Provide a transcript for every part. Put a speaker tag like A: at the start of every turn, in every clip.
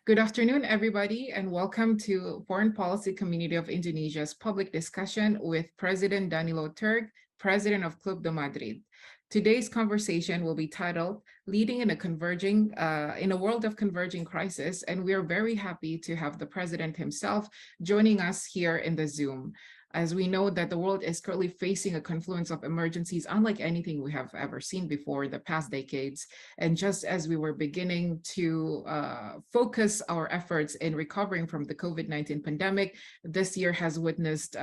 A: Good afternoon, everybody, and welcome to Foreign Policy Community of Indonesia's public discussion with President Danilo Türk, President of Club de Madrid. Today's conversation will be titled "Leading in a World of Converging Crisis," and we are very happy to have the President himself joining us here in the Zoom. As we know that the world is currently facing a confluence of emergencies unlike anything we have ever seen before the past decades. And just as we were beginning to focus our efforts in recovering from the COVID-19 pandemic, this year has witnessed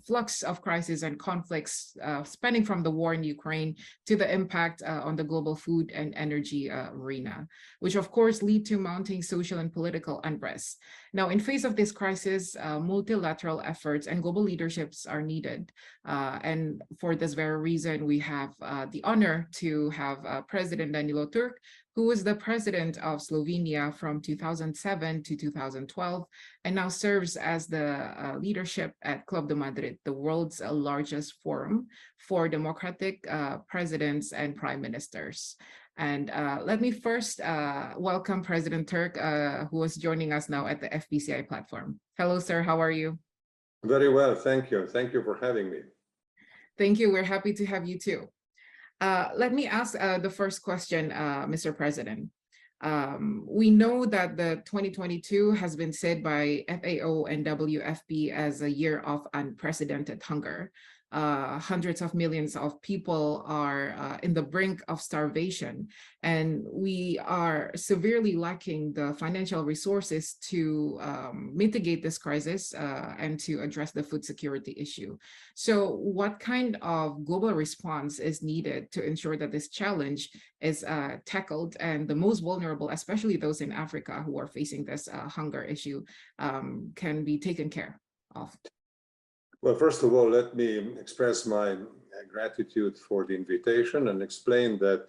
A: flux of crises and conflicts spanning from the war in Ukraine to the impact on the global food and energy arena, which of course lead to mounting social and political unrest. Now, in face of this crisis, multilateral efforts and global leaderships are needed. And for this very reason, we have the honor to have President Danilo Türk, who was the president of Slovenia from 2007 to 2012, and now serves as the leadership at Club de Madrid, the world's largest forum for democratic presidents and prime ministers. And let me first welcome President Türk, who is joining us now at the FPCI platform. Hello, sir. How are you?
B: Very well. Thank you. Thank you for having me.
A: Thank you. We're happy to have you too. Let me ask the first question, Mr. President. We know that the 2022 has been said by FAO and WFP as a year of unprecedented hunger. Hundreds of millions of people are in the brink of starvation, and we are severely lacking the financial resources to mitigate this crisis and to address the food security issue. So what kind of global response is needed to ensure that this challenge is tackled and the most vulnerable, especially those in Africa who are facing this hunger issue, can be taken care of?
B: Well, first of all, let me express my gratitude for the invitation and explain that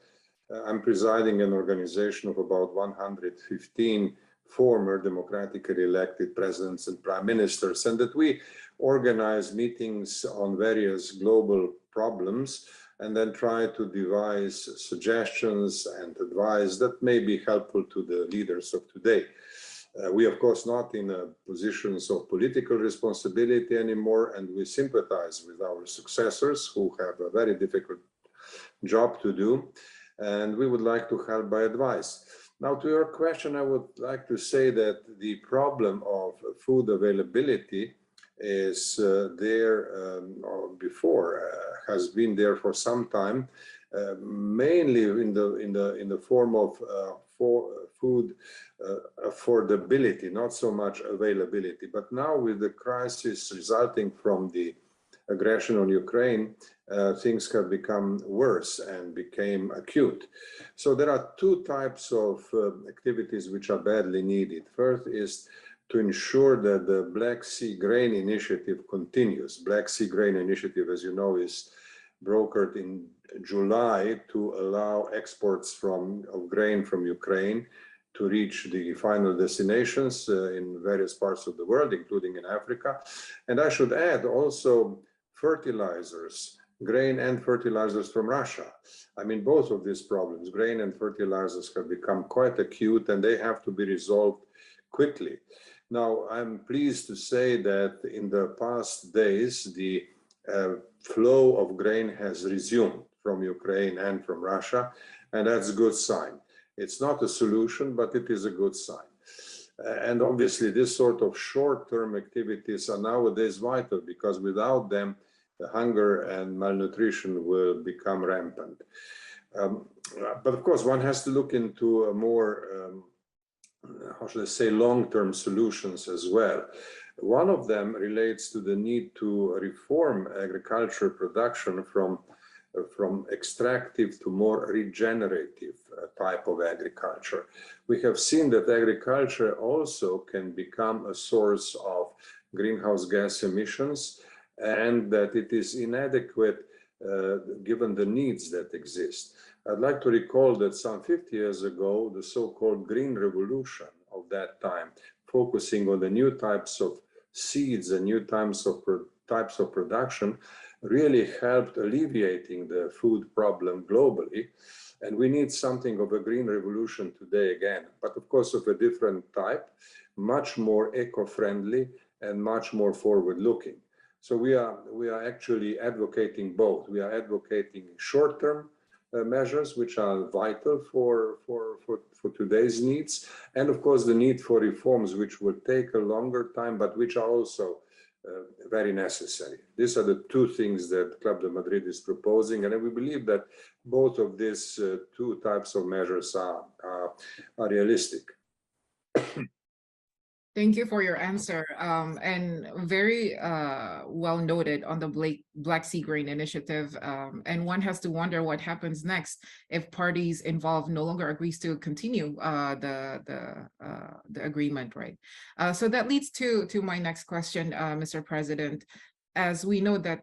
B: I'm presiding an organization of about 115 former democratically elected presidents and prime ministers, and that we organize meetings on various global problems and then try to devise suggestions and advice that may be helpful to the leaders of today. We, of course, not in positions of political responsibility anymore, and we sympathize with our successors who have a very difficult job to do, and we would like to help by advice. Now, to your question, I would like to say that the problem of food availability is has been there for some time, mainly in the form of food affordability, not so much availability. But now with the crisis resulting from the aggression on Ukraine, things have become worse and became acute. So there are two types of activities which are badly needed. First is to ensure that the Black Sea Grain Initiative continues. Black Sea Grain Initiative, as you know, is brokered in July to allow exports of grain from Ukraine to reach the final destinations in various parts of the world, including in Africa. And I should add also fertilizers, grain and fertilizers from Russia. I mean, both of these problems, grain and fertilizers, have become quite acute and they have to be resolved quickly. Now, I'm pleased to say that in the past days, the flow of grain has resumed from Ukraine and from Russia, and that's a good sign. It's not a solution, but it is a good sign. And obviously, this sort of short-term activities are nowadays vital because without them, the hunger and malnutrition will become rampant. But of course, one has to look into a more, how should I say, long-term solutions as well. One of them relates to the need to reform agricultural production from extractive to more regenerative type of agriculture. We have seen that agriculture also can become a source of greenhouse gas emissions and that it is inadequate given the needs that exist. I'd like to recall that some 50 years ago, the so-called Green Revolution of that time, focusing on the new types of seeds and new types of production, really helped alleviating the food problem globally. And we need something of a green revolution today again, but of course of a different type, much more eco-friendly and much more forward-looking. So we are actually advocating both. We are advocating short-term measures which are vital for today's needs, and of course the need for reforms which will take a longer time, but which are also very necessary. These are the two things that Club de Madrid is proposing, and we believe that both of these two types of measures are realistic.
A: Thank you for your answer, and very well noted on the Black Sea Grain Initiative. And one has to wonder what happens next if parties involved no longer agrees to continue the agreement, right? So that leads to my next question, Mr. President. As we know that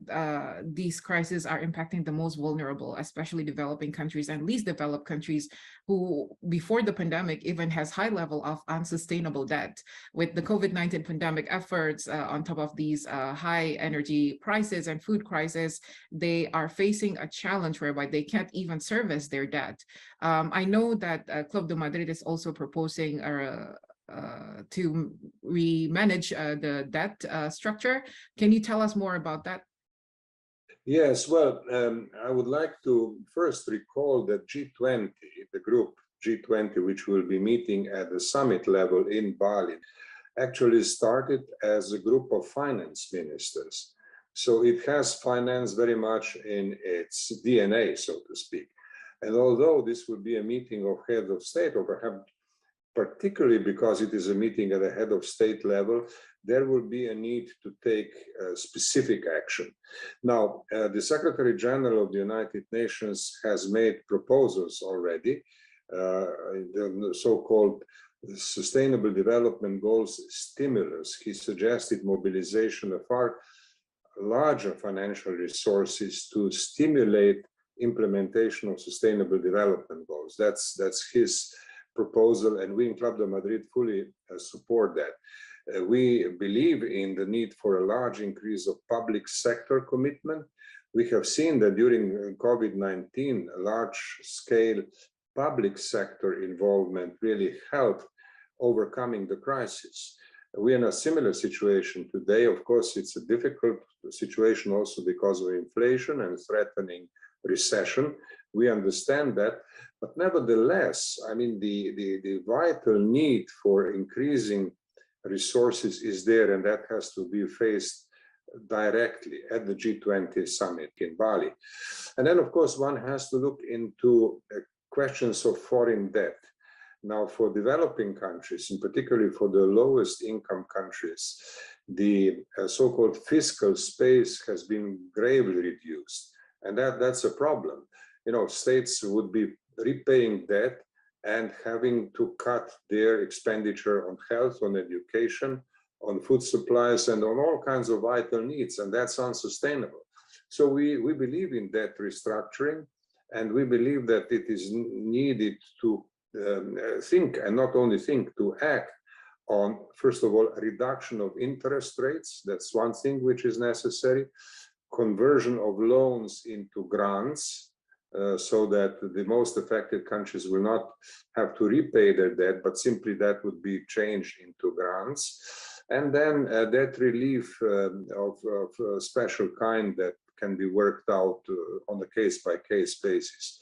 A: these crises are impacting the most vulnerable, especially developing countries and least developed countries, who before the pandemic even has high level of unsustainable debt. With the COVID-19 pandemic efforts on top of these high energy prices and food crisis, they are facing a challenge whereby they can't even service their debt. I know that Club de Madrid is also proposing to remanage the debt structure. Can you tell us more about that?
B: Yes, well, I would like to first recall that G20, the group G20, which will be meeting at the summit level in Bali, actually started as a group of finance ministers. So it has finance very much in its DNA, so to speak. And although this will be a meeting of heads of state, or perhaps particularly because it is a meeting at the head of state level, there will be a need to take specific action. Now, the Secretary General of the United Nations has made proposals already, the so-called Sustainable Development Goals stimulus. He suggested mobilization of far larger financial resources to stimulate implementation of Sustainable Development Goals. That's his proposal, and we in Club de Madrid fully support that. We believe in the need for a large increase of public sector commitment. We have seen that during COVID-19, a large-scale public sector involvement really helped overcoming the crisis. We are in a similar situation today. Of course, it's a difficult situation also because of inflation and threatening recession. We understand that, but nevertheless, I mean, the vital need for increasing resources is there, and that has to be faced directly at the G20 summit in Bali. And then, of course, one has to look into questions of foreign debt. Now, for developing countries, and particularly for the lowest income countries, the so-called fiscal space has been gravely reduced, and that's a problem. You know, states would be repaying debt and having to cut their expenditure on health, on education, on food supplies, and on all kinds of vital needs, and that's unsustainable. So we believe in debt restructuring, and we believe that it is needed to think, and not only think, to act on, first of all, a reduction of interest rates. That's one thing which is necessary. Conversion of loans into grants, so that the most affected countries will not have to repay their debt, but simply that would be changed into grants. And then debt relief of a special kind that can be worked out on a case-by-case basis.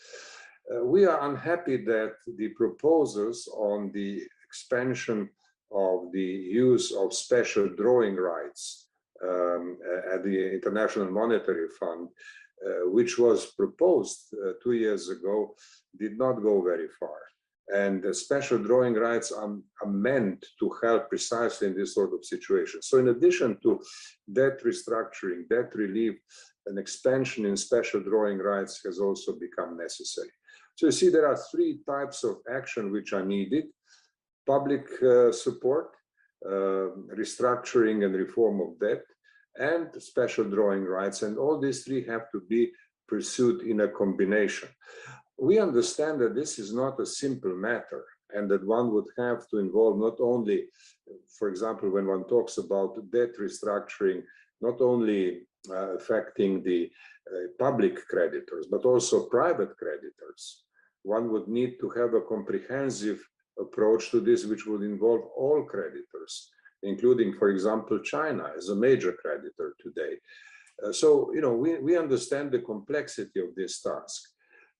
B: We are unhappy that the proposals on the expansion of the use of special drawing rights at the International Monetary Fund, which was proposed 2 years ago, did not go very far. And the special drawing rights are meant to help precisely in this sort of situation. So in addition to debt restructuring, debt relief, an expansion in special drawing rights has also become necessary. So you see, there are three types of action which are needed: public support, restructuring and reform of debt, and special drawing rights. And all these three have to be pursued in a combination. We understand that this is not a simple matter, and that one would have to involve not only, for example, when one talks about debt restructuring, not only affecting the public creditors, but also private creditors. One would need to have a comprehensive approach to this, which would involve all creditors, including, for example, China as a major creditor today. So, we understand the complexity of this task,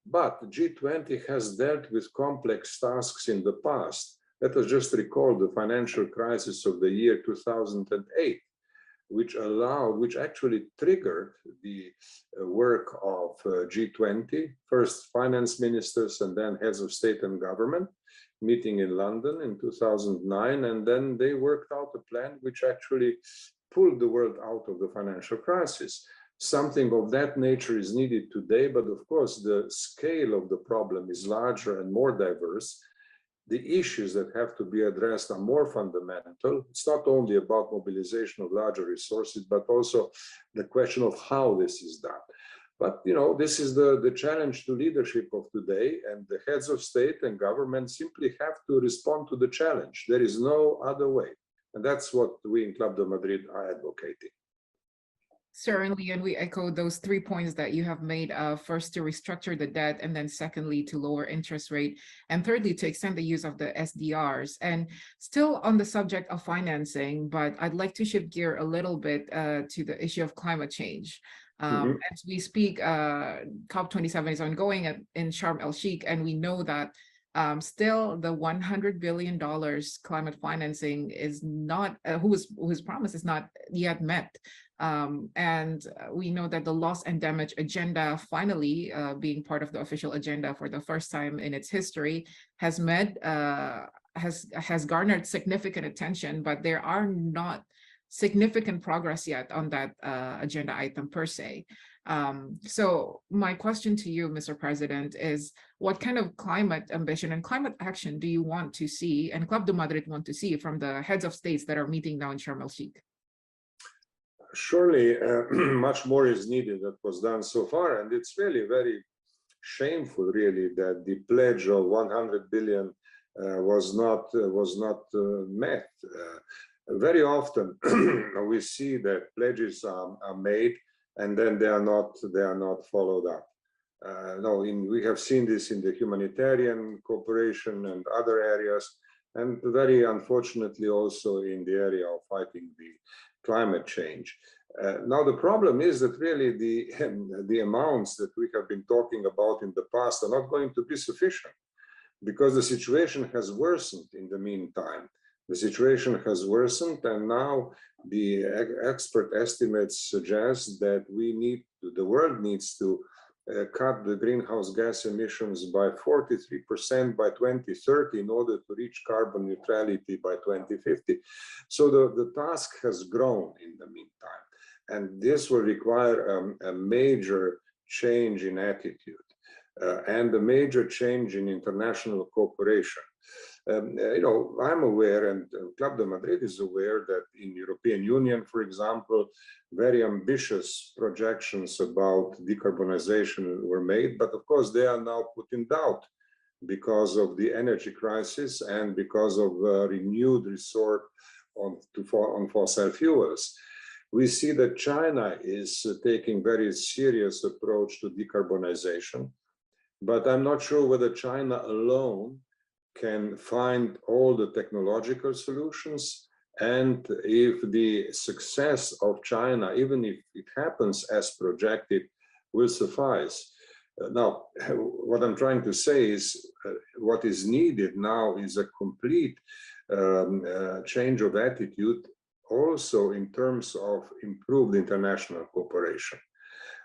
B: but G20 has dealt with complex tasks in the past. Let us just recall the financial crisis of the year 2008, which actually triggered the work of G20, first finance ministers and then heads of state and government, meeting in London in 2009, and then they worked out a plan which actually pulled the world out of the financial crisis. Something of that nature is needed today, but of course the scale of the problem is larger and more diverse. The issues that have to be addressed are more fundamental. It's not only about mobilization of larger resources, but also the question of how this is done. But, this is the challenge to leadership of today, and the heads of state and government simply have to respond to the challenge. There is no other way. And that's what we in Club de Madrid are advocating.
A: Certainly, and we echo those 3 points that you have made. First, to restructure the debt, and then secondly, to lower interest rate, and thirdly, to extend the use of the SDRs. And still on the subject of financing, but I'd like to shift gear a little bit to the issue of climate change. As we speak, COP27 is ongoing in Sharm el-Sheikh, and we know that still the $100 billion climate financing is not, whose promise is not yet met. And we know that the loss and damage agenda, finally being part of the official agenda for the first time in its history, has garnered significant attention, but there are not significant progress yet on that agenda item per se. So my question to you, Mr. President, is what kind of climate ambition and climate action do you want to see, and Club de Madrid want to see, from the heads of states that are meeting now in Sharm el-Sheikh?
B: Surely much more is needed that was done so far, and it's really very shameful, really, that the pledge of 100 billion was not met. Very often we see that pledges are made and then they are not followed up. We have seen this in the humanitarian cooperation and other areas, and very unfortunately also in the area of fighting the climate change. Now the problem is that really the amounts that we have been talking about in the past are not going to be sufficient, because the situation has worsened in the meantime. The situation has worsened, and now the expert estimates suggest that the world needs to cut the greenhouse gas emissions by 43% by 2030 in order to reach carbon neutrality by 2050. So the task has grown in the meantime, and this will require a major change in attitude and a major change in international cooperation. I'm aware, and Club de Madrid is aware, that in European Union, for example, very ambitious projections about decarbonization were made, but of course they are now put in doubt because of the energy crisis and because of renewed resort on fossil fuels. We see that China is taking very serious approach to decarbonization, but I'm not sure whether China alone can find all the technological solutions, and if the success of China, even if it happens as projected, will suffice. Now, what I'm trying to say is what is needed now is a complete change of attitude, also in terms of improved international cooperation.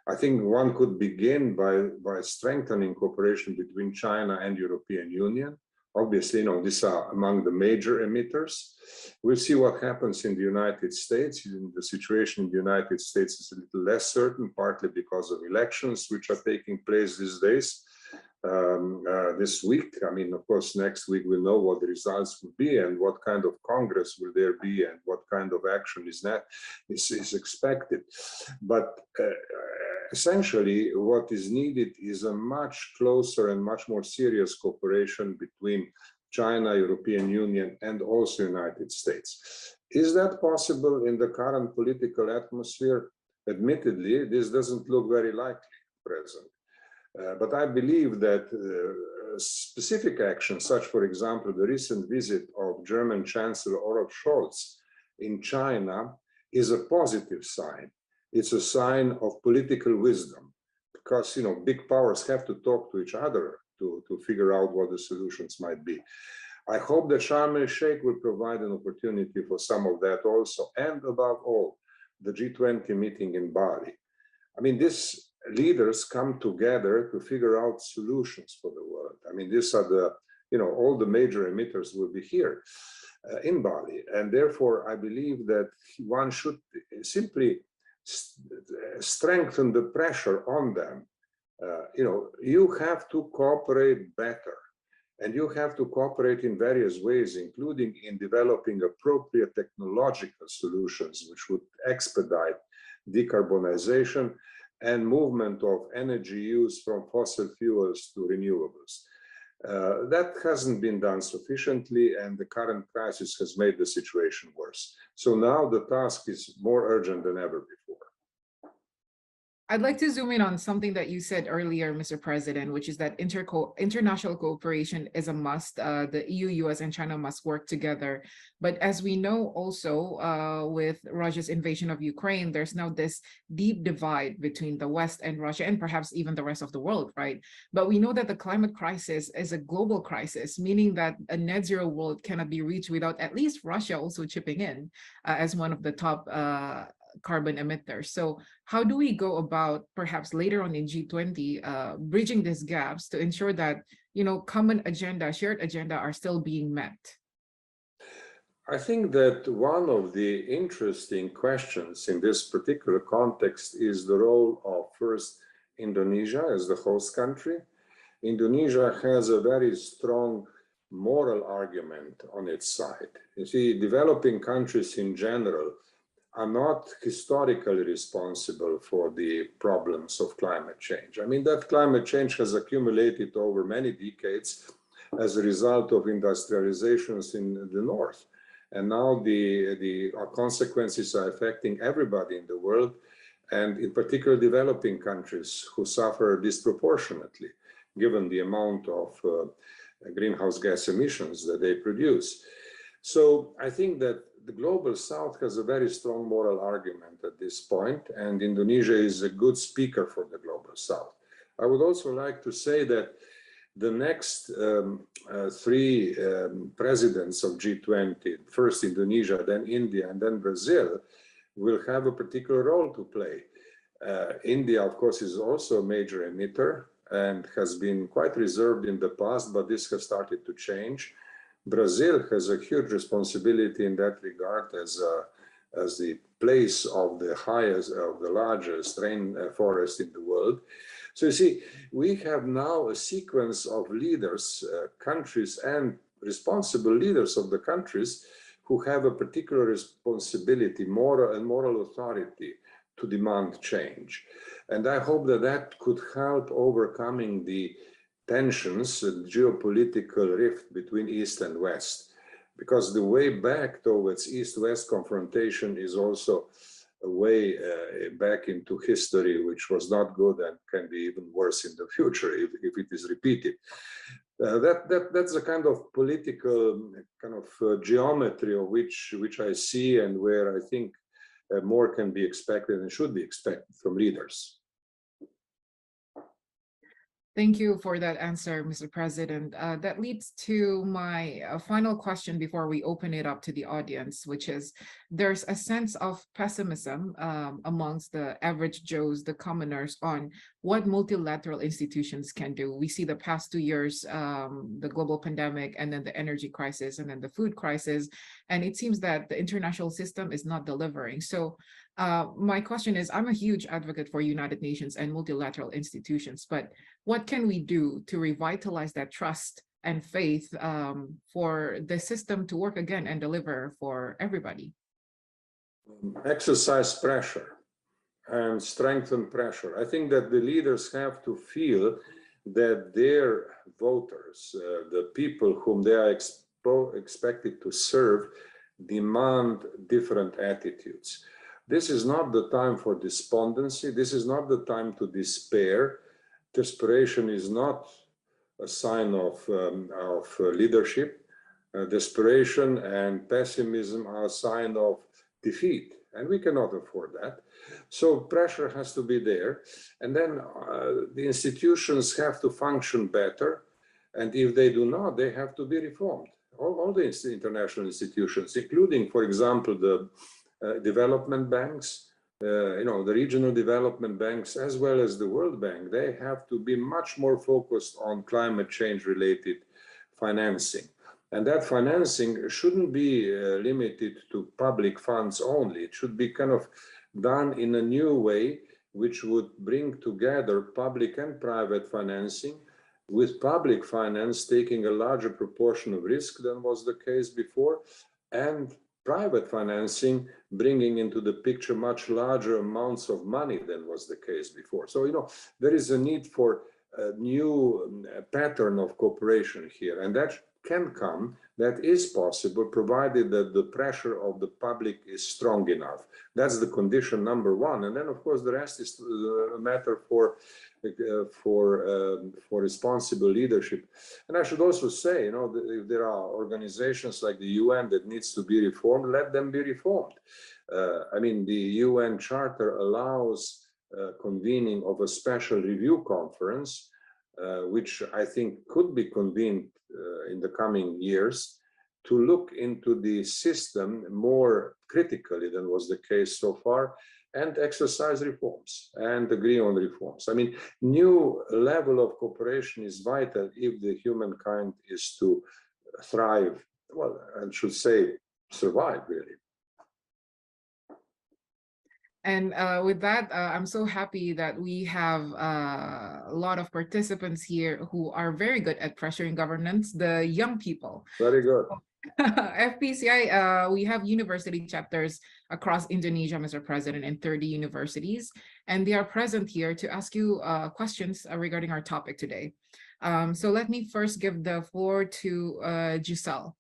B: I think one could begin by strengthening cooperation between China and European Union. Obviously, these are among the major emitters. We'll see what happens in the United States. The situation in the United States is a little less certain, partly because of elections which are taking place these days, this week. I mean, of course, next week we'll know what the results will be and what kind of Congress will there be and what kind of action is expected. But essentially, what is needed is a much closer and much more serious cooperation between China, European Union, and also United States. Is that possible in the current political atmosphere? Admittedly, this doesn't look very likely at present. But I believe that specific actions, such, for example, the recent visit of German Chancellor Olaf Scholz in China, is a positive sign. It's a sign of political wisdom, because big powers have to talk to each other to figure out what the solutions might be. I hope that Sharm el-Sheikh will provide an opportunity for some of that also, and above all, the G20 meeting in Bali. I mean, these leaders come together to figure out solutions for the world. I mean, these are all the major emitters will be here in Bali. And therefore, I believe that one should simply strengthen the pressure on them. You have to cooperate better. And you have to cooperate in various ways, including in developing appropriate technological solutions, which would expedite decarbonization and movement of energy use from fossil fuels to renewables. That hasn't been done sufficiently, and the current crisis has made the situation worse. So now the task is more urgent than ever before.
A: I'd like to zoom in on something that you said earlier, Mr. President, which is that international cooperation is a must. The EU, US, and China must work together. But as we know also with Russia's invasion of Ukraine, there's now this deep divide between the West and Russia, and perhaps even the rest of the world, right? But we know that the climate crisis is a global crisis, meaning that a net zero world cannot be reached without at least Russia also chipping in as one of the top carbon emitters. So how do we go about, perhaps later on in G20, bridging these gaps to ensure that, common agenda, shared agenda are still being met?
B: I think that one of the interesting questions in this particular context is the role of, first, Indonesia as the host country. Indonesia has a very strong moral argument on its side. You see, developing countries in general are not historically responsible for the problems of climate change. I mean, that climate change has accumulated over many decades as a result of industrializations in the north. And now the consequences are affecting everybody in the world, and in particular developing countries who suffer disproportionately, given the amount of greenhouse gas emissions that they produce. So I think that the global south has a very strong moral argument at this point, and Indonesia is a good speaker for the global south. I would also like to say that the next three presidents of G20, first Indonesia, then India, and then Brazil, will have a particular role to play. India, of course, is also a major emitter and has been quite reserved in the past, but this has started to change. Brazil has a huge responsibility in that regard as the place of the largest rainforest in the world. So you see, we have now a sequence of leaders, countries, and responsible leaders of the countries who have a particular responsibility, moral authority to demand change. And I hope that that could help overcoming the tensions, the geopolitical rift between East and West, because the way back towards East-West confrontation is also a way back into history, which was not good and can be even worse in the future if it is repeated. That's a kind of political geometry of which I see, and where I think more can be expected and should be expected from leaders.
A: Thank you for that answer, Mr. President. That leads to my final question before we open it up to the audience, which is, there's a sense of pessimism amongst the average Joes, the commoners, on what multilateral institutions can do. We see the past 2 years, the global pandemic, and then the energy crisis, and then the food crisis, and it seems that the international system is not delivering. So my question is, I'm a huge advocate for United Nations and multilateral institutions, but what can we do to revitalize that trust and faith for the system to work again and deliver for everybody?
B: Exercise pressure and strengthen pressure. I think that the leaders have to feel that their voters, the people whom they are expected to serve, demand different attitudes. this is not the time for despondency. This is not the time to despair. Desperation is not a sign of leadership. Desperation and pessimism are a sign of defeat, and we cannot afford that. So pressure has to be there, and then the institutions have to function better, and if they do not, they have to be reformed. All the international institutions, including, for example, the development banks, the regional development banks, as well as the World Bank, they have to be much more focused on climate change related financing. And that financing shouldn't be limited to public funds only. It should be kind of done in a new way, which would bring together public and private financing, with public finance taking a larger proportion of risk than was the case before, and private financing bringing into the picture much larger amounts of money than was the case before. So, there is a need for a new pattern of cooperation here, and that can come, that is possible, provided that the pressure of the public is strong enough. That's the condition number one. And then, of course, the rest is a matter for responsible leadership. And I should also say, if there are organizations like the UN that needs to be reformed, let them be reformed. The UN Charter allows convening of a special review conference, which I think could be convened in the coming years, to look into the system more critically than was the case so far, and exercise reforms and agree on reforms. New level of cooperation is vital if the humankind is to thrive, well, I should say survive, really.
A: And with that, I'm so happy that we have a lot of participants here who are very good at pressuring governance, the young people.
B: Very good.
A: FPCI, we have university chapters across Indonesia, Mr. President, in 30 universities, and they are present here to ask you questions regarding our topic today. So let me first give the floor to Giselle.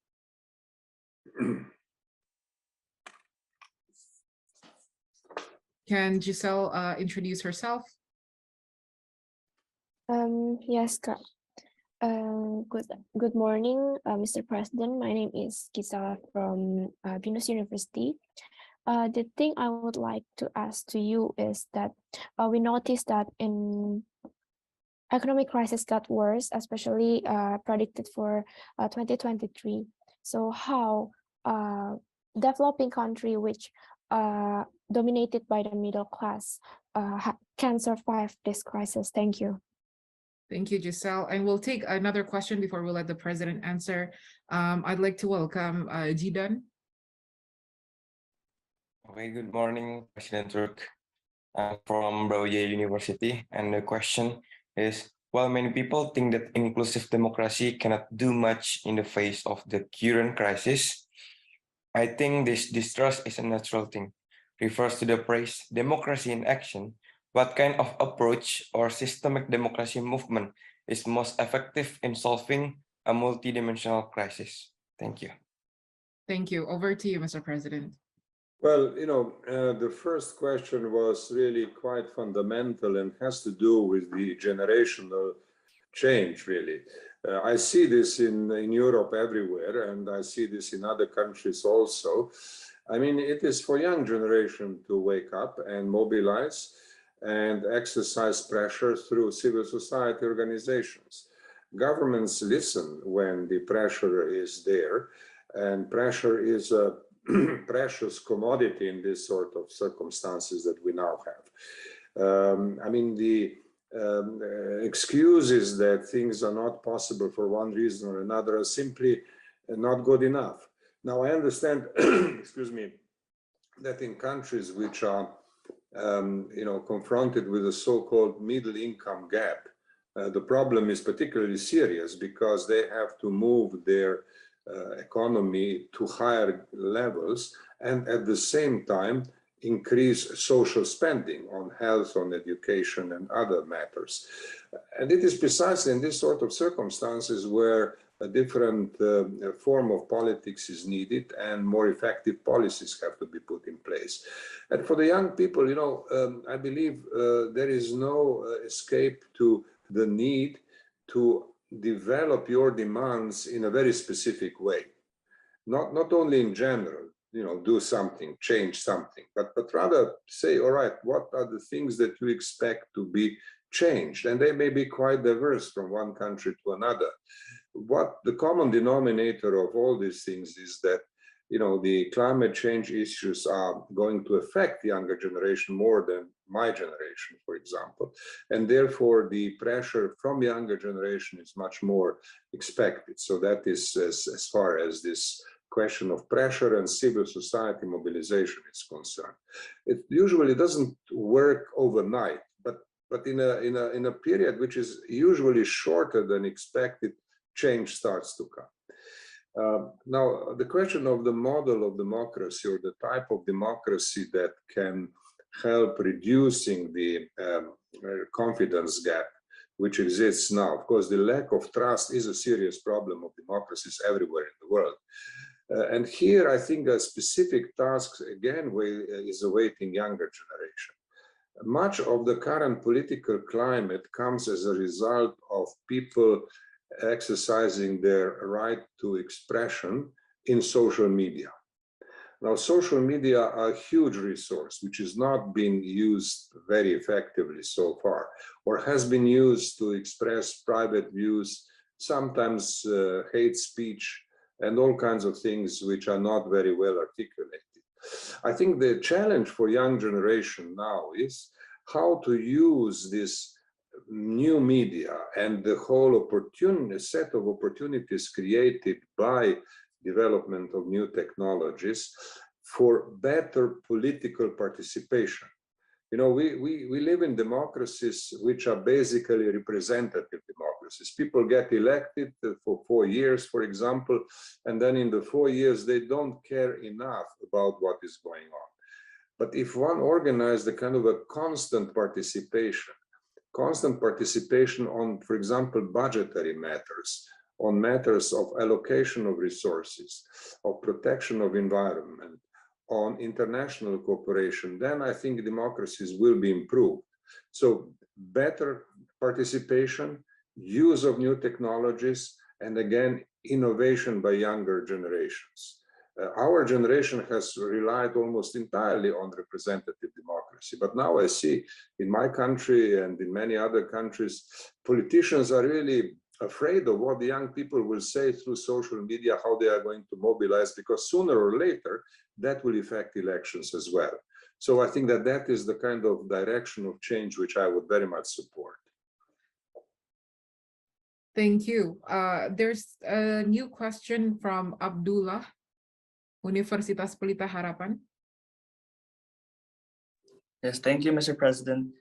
A: Can Giselle introduce herself?
C: Yes, good morning, Mr. President. My name is Gisela from Venus University. The thing I would like to ask to you is that we noticed that in economic crisis got worse, especially predicted for 2023. So how developing country which dominated by the middle class can survive this crisis? Thank you.
A: Thank you, Giselle. And we'll take another question before we let the president answer. I'd like to welcome Jidan.
D: Okay, good morning, President Türk. I'm from Brawijaya University, and the question is, while many people think that inclusive democracy cannot do much in the face of the current crisis, I think this distrust is a natural thing. Refers to the phrase democracy in action. What kind of approach or systemic democracy movement is most effective in solving a multidimensional crisis? Thank you.
A: Thank you. Over to you, Mr. President.
B: Well, the first question was really quite fundamental and has to do with the generational change, really. I see this in Europe everywhere, and I see this in other countries also. It is for young generation to wake up and mobilize and exercise pressure through civil society organizations. Governments listen when the pressure is there, and pressure is a precious commodity in this sort of circumstances that we now have. The excuses that things are not possible for one reason or another are simply not good enough. Now, I understand, excuse me, that in countries which are confronted with a so-called middle income gap, the problem is particularly serious because they have to move their economy to higher levels and at the same time increase social spending on health, on education and other matters. And it is precisely in this sort of circumstances where a different form of politics is needed, and more effective policies have to be put in place. And for the young people, you know, I believe there is no escape to the need to develop your demands in a very specific way. Not only in general, you know, do something, change something, but rather say, all right, what are the things that you expect to be changed? And they may be quite diverse from one country to another. What the common denominator of all these things is that, you know, the climate change issues are going to affect the younger generation more than my generation, for example. And therefore, the pressure from younger generation is much more expected. So that is as far as this question of pressure and civil society mobilization is concerned. It usually doesn't work overnight, but in a period which is usually shorter than expected, change starts to come. Now, the question of the model of democracy, or the type of democracy that can help reducing the confidence gap which exists now. Of course, the lack of trust is a serious problem of democracies everywhere in the world. And here, I think a specific task, again, is awaiting younger generation. Much of the current political climate comes as a result of people exercising their right to expression in social media. Now, social media are a huge resource, which is not being used very effectively so far, or has been used to express private views, sometimes hate speech, and all kinds of things which are not very well articulated. I think the challenge for young generation now is how to use this new media and the whole set of opportunities created by development of new technologies for better political participation. You know, we live in democracies which are basically representative democracies. People get elected for 4 years, for example, and then in the 4 years, they don't care enough about what is going on. But if one organized a kind of a constant participation on, for example, budgetary matters, on matters of allocation of resources, of protection of environment, on international cooperation, then I think democracies will be improved. So better participation, use of new technologies, and again, innovation by younger generations. Our generation has relied almost entirely on representative democracy, but now I see in my country and in many other countries, politicians are really afraid of what the young people will say through social media, how they are going to mobilize, because sooner or later, that will affect elections as well. So I think that that is the kind of direction of change which I would very much support.
A: Thank you. There's a new question from Abdullah, Universitas Pelita Harapan.
E: Yes, thank you, Mr. President.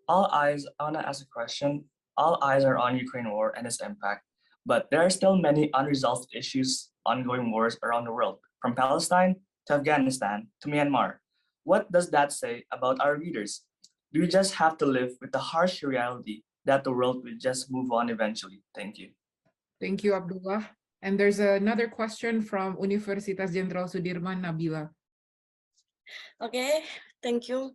E: I want to ask a question. All eyes are on Ukraine war and its impact, but there are still many unresolved issues, ongoing wars around the world, from Palestine to Afghanistan to Myanmar. What does that say about our leaders? Do we just have to live with the harsh reality that the world will just move on eventually? Thank you.
A: Thank you, Abdullah. And there's another question from Universitas Jenderal Sudirman, Nabila.
F: Okay, thank you.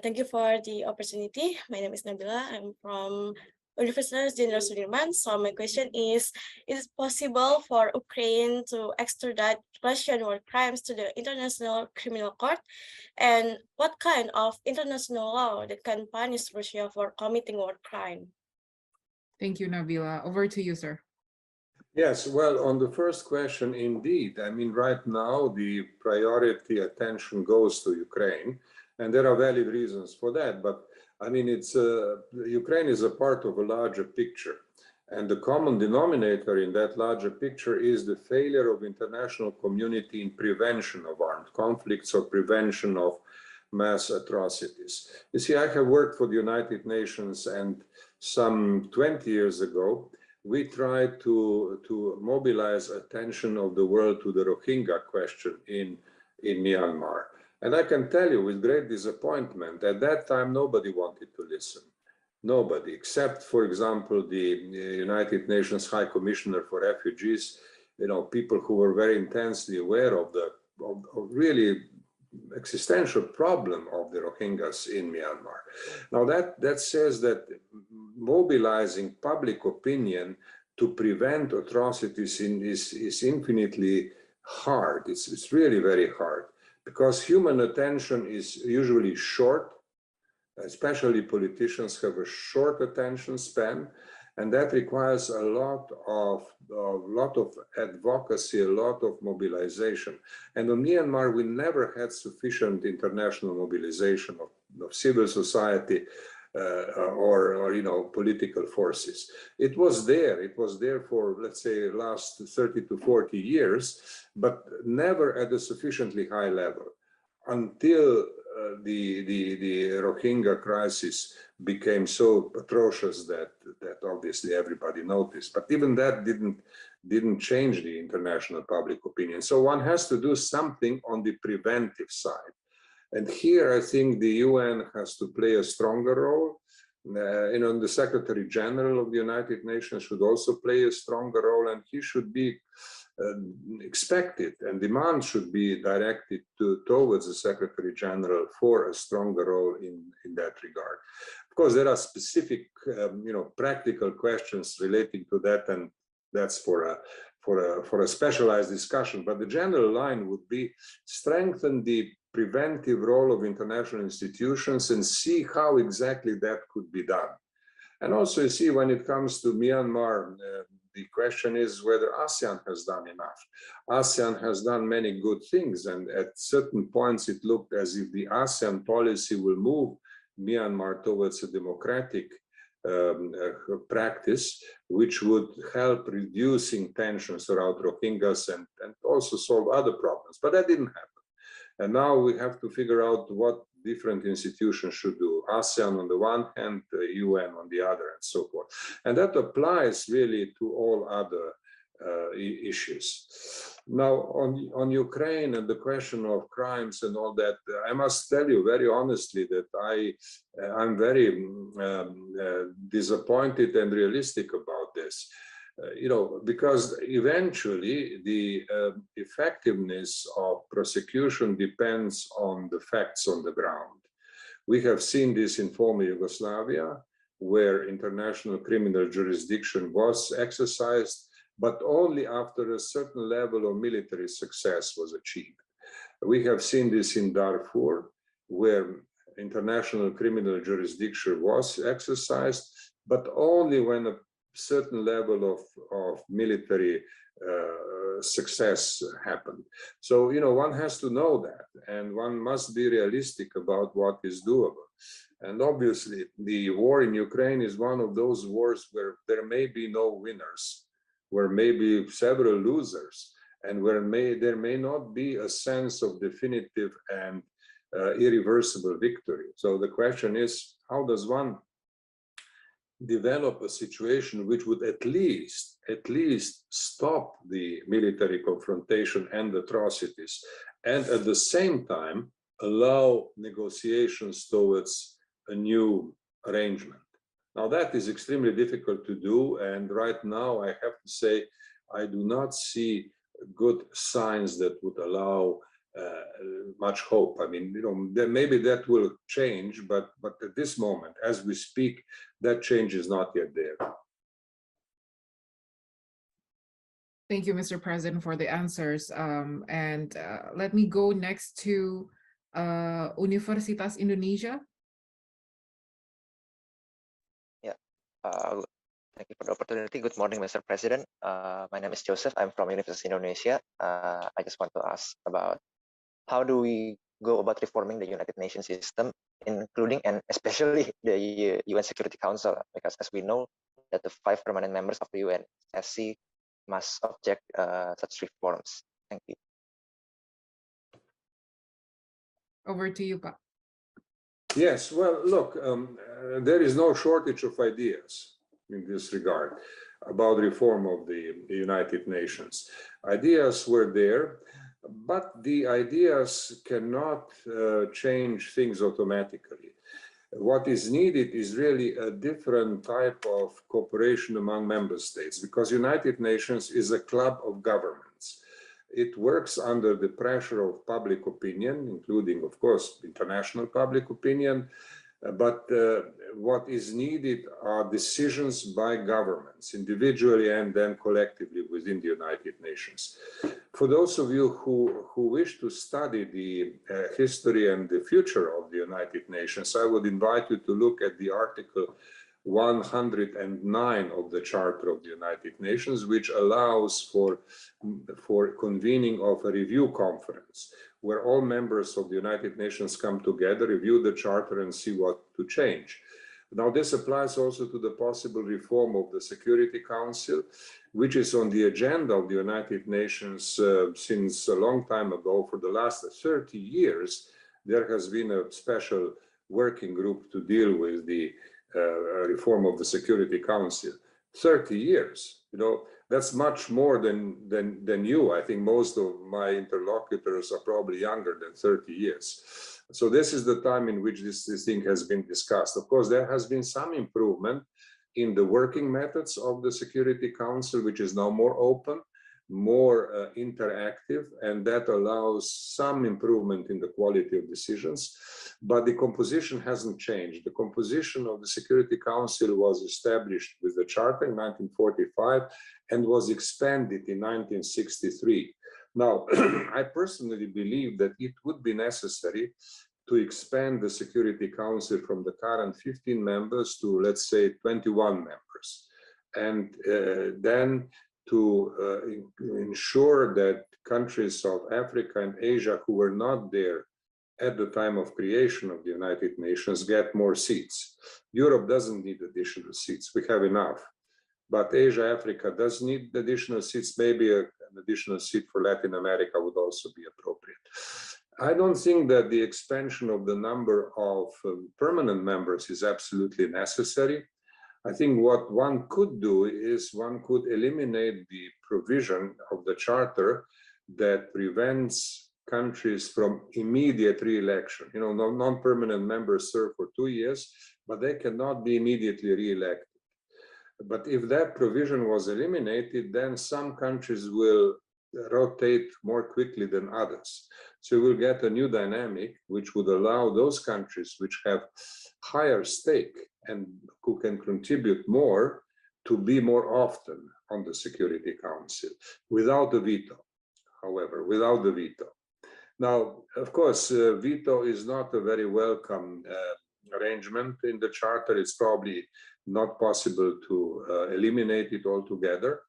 F: Thank you for the opportunity. My name is Nabila. I'm from Universitas Jenderal Sudirman. So my question is it possible for Ukraine to extradite Russian war crimes to the International Criminal Court? And what kind of international law that can punish Russia for committing war crime?
A: Thank you, Nabila. Over to you, sir.
B: Yes, well, on the first question, indeed. I mean, right now, the priority attention goes to Ukraine, and there are valid reasons for that. But I mean, Ukraine is a part of a larger picture. And the common denominator in that larger picture is the failure of international community in prevention of armed conflicts or prevention of mass atrocities. You see, I have worked for the United Nations, and some 20 years ago, we tried to mobilize attention of the world to the Rohingya question in Myanmar. And I can tell you with great disappointment, at that time, nobody wanted to listen. Nobody, except, for example, the United Nations High Commissioner for Refugees, people who were very intensely aware of the really existential problem of the Rohingyas in Myanmar. Now that says that mobilizing public opinion to prevent atrocities is infinitely hard. It's really very hard, because human attention is usually short. Especially politicians have a short attention span, and that requires a lot of advocacy, a lot of mobilization. And in Myanmar, we never had sufficient international mobilization of civil society or political forces. It was there for, let's say, last 30 to 40 years, but never at a sufficiently high level until the Rohingya crisis became so atrocious that obviously everybody noticed. But even that didn't change the international public opinion. So one has to do something on the preventive side. And here I think the UN has to play a stronger role. The Secretary General of the United Nations should also play a stronger role, and he should be expected, and demand should be directed towards the Secretary General for a stronger role in that regard. Of course, there are specific, practical questions relating to that, and that's for a specialized discussion. But the general line would be strengthen the preventive role of international institutions and see how exactly that could be done. And also, you see, when it comes to Myanmar, the question is whether ASEAN has done enough. ASEAN has done many good things, and at certain points it looked as if the ASEAN policy will move Myanmar towards a democratic practice, which would help reducing tensions around Rohingyas and also solve other problems. But that didn't happen. And now we have to figure out what different institutions should do. ASEAN on the one hand, UN on the other, and so forth. And that applies really to all other issues. Now, on Ukraine and the question of crimes and all that, I must tell you very honestly that I'm very disappointed and realistic about this. Because eventually the effectiveness of prosecution depends on the facts on the ground. We have seen this in former Yugoslavia, where international criminal jurisdiction was exercised, but only after a certain level of military success was achieved. We have seen this in Darfur, where international criminal jurisdiction was exercised, but only when a certain level of military success happened. So, one has to know that, and one must be realistic about what is doable. And obviously, the war in Ukraine is one of those wars where there may be no winners, where may be several losers, and where there may not be a sense of definitive and irreversible victory. So the question is, how does one develop a situation which would at least stop the military confrontation and atrocities, and at the same time allow negotiations towards a new arrangement? Now that is extremely difficult to do, and right now I have to say I do not see good signs that would allow much hope. I mean, maybe that will change, but at this moment, as we speak, that change is not yet there.
A: Thank you, Mr. President, for the answers. Let me go next to Universitas Indonesia.
G: Yeah, thank you for the opportunity. Good morning, Mr. President. My name is Joseph. I'm from Universitas Indonesia. I just want to ask about how do we go about reforming the United Nations system, including and especially the UN Security Council, because as we know that the 5 permanent members of the UNSC must object such reforms. Thank you.
A: Over to you, Pak.
B: Yes, well, look, there is no shortage of ideas in this regard about reform of the United Nations. Ideas were there, but the ideas cannot change things automatically. What is needed is really a different type of cooperation among member states, because United Nations is a club of governments. It works under the pressure of public opinion, including, of course, international public opinion. But what is needed are decisions by governments, individually and then collectively within the United Nations. For those of you who wish to study the history and the future of the United Nations, I would invite you to look at the Article 109 of the Charter of the United Nations, which allows for convening of a review conference, where all members of the United Nations come together, review the Charter and see what to change. Now, this applies also to the possible reform of the Security Council, which is on the agenda of the United Nations since a long time ago. For the last 30 years, there has been a special working group to deal with the reform of the Security Council. 30 years, you know, that's much more than you. I think most of my interlocutors are probably younger than 30 years. So this is the time in which this thing has been discussed. Of course, there has been some improvement in the working methods of the Security Council, which is now more open, more interactive, and that allows some improvement in the quality of decisions. But the composition hasn't changed. The composition of the Security Council was established with the Charter in 1945 and was expanded in 1963. Now, I personally believe that it would be necessary to expand the Security Council from the current 15 members to, let's say, 21 members. And then to ensure that countries of Africa and Asia who were not there at the time of creation of the United Nations get more seats. Europe doesn't need additional seats, we have enough. But Asia, Africa does need additional seats. Maybe an additional seat for Latin America would also be appropriate. I don't think that the expansion of the number of permanent members is absolutely necessary. I think what one could do is one could eliminate the provision of the Charter that prevents countries from immediate re-election. You know, non-permanent members serve for 2 years, but they cannot be immediately re-elected. But if that provision was eliminated, then some countries will rotate more quickly than others. So we'll get a new dynamic which would allow those countries which have higher stake and who can contribute more to be more often on the Security Council without a veto, however, without the veto. Now, of course, veto is not a very welcome arrangement in the Charter. It's probably not possible to eliminate it altogether.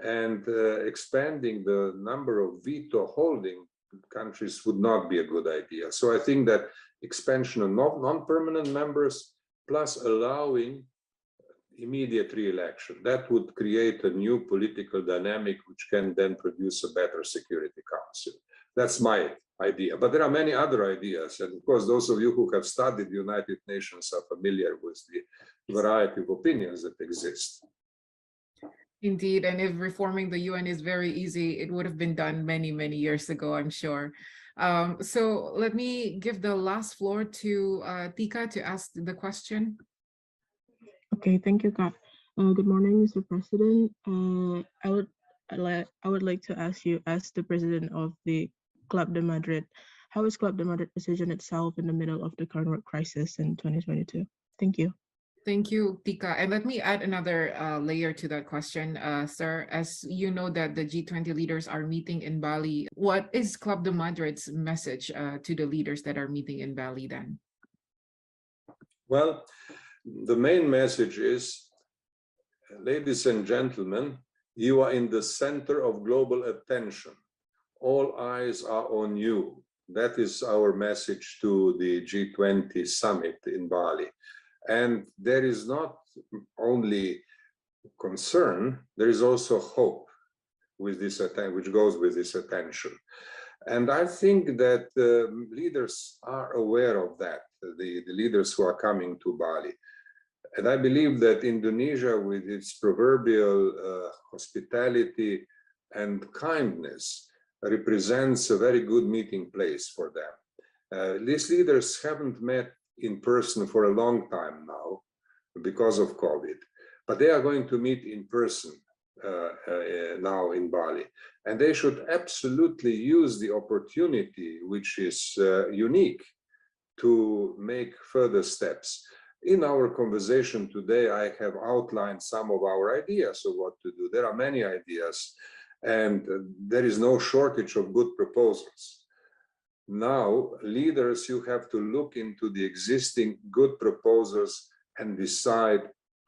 B: And expanding the number of veto holding countries would not be a good idea. So I think that expansion of non-permanent members plus allowing immediate re-election, that would create a new political dynamic which can then produce a better Security Council. That's my idea. But there are many other ideas. And of course, those of you who have studied the United Nations are familiar with the variety of opinions that exist.
A: Indeed, and if reforming the UN is very easy, it would have been done many, many years ago, I'm sure. So let me give the last floor to Tika to ask the question.
H: Okay, thank you, Kat. Good morning, Mr. President. I would like to ask you, as the president of the Club de Madrid, how is Club de Madrid positioned itself in the middle of the current crisis in 2022? Thank you.
A: Thank you, Tika. And let me add another layer to that question, sir. As you know that the G20 leaders are meeting in Bali, what is Club de Madrid's message to the leaders that are meeting in Bali then?
B: Well, the main message is, ladies and gentlemen, you are in the center of global attention. All eyes are on you. That is our message to the G20 summit in Bali. And there is not only concern, there is also hope with this which goes with this attention. And I think that leaders are aware of that, the leaders who are coming to Bali. And I believe that Indonesia, with its proverbial hospitality and kindness, represents a very good meeting place for them. These leaders haven't met in person for a long time now because of COVID, but they are going to meet in person now in Bali, and they should absolutely use the opportunity, which is unique, to make further steps. In our conversation today, I have outlined some of our ideas of what to do. There are many ideas, and there is no shortage of good proposals. Now, leaders, you have to look into the existing good proposals and decide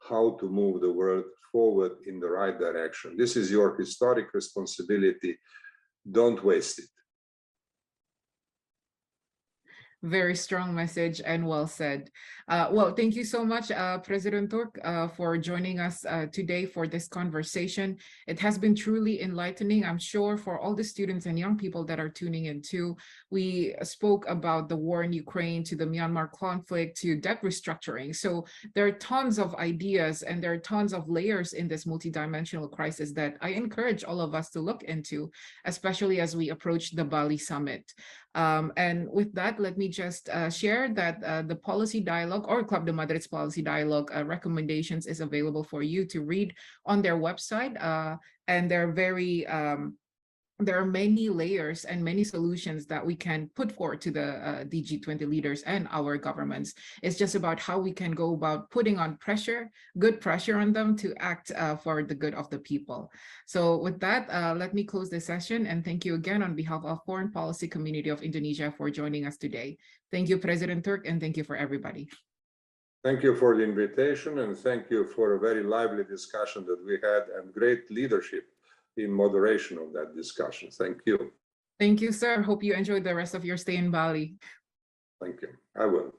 B: how to move the world forward in the right direction. This is your historic responsibility. Don't waste it.
A: Very strong message and well said. Well, thank you so much, President Türk, for joining us today for this conversation. It has been truly enlightening, I'm sure, for all the students and young people that are tuning in too. We spoke about the war in Ukraine, to the Myanmar conflict, to debt restructuring. So there are tons of ideas and there are tons of layers in this multidimensional crisis that I encourage all of us to look into, especially as we approach the Bali summit. And with that, let me just share that the policy dialogue, or Club de Madrid's policy dialogue recommendations, is available for you to read on their website. And they're very there are many layers and many solutions that we can put forward to the DG20 leaders and our governments. It's just about how we can go about putting on pressure, good pressure on them to act for the good of the people. So with that, let me close this session and thank you again on behalf of Foreign Policy Community of Indonesia for joining us today. Thank you, President Türk, and thank you for everybody.
B: Thank you for the invitation, and thank you for a very lively discussion that we had and great leadership in moderation of that discussion. Thank you.
A: Thank you, sir. Hope you enjoyed the rest of your stay in Bali.
B: Thank you. I will.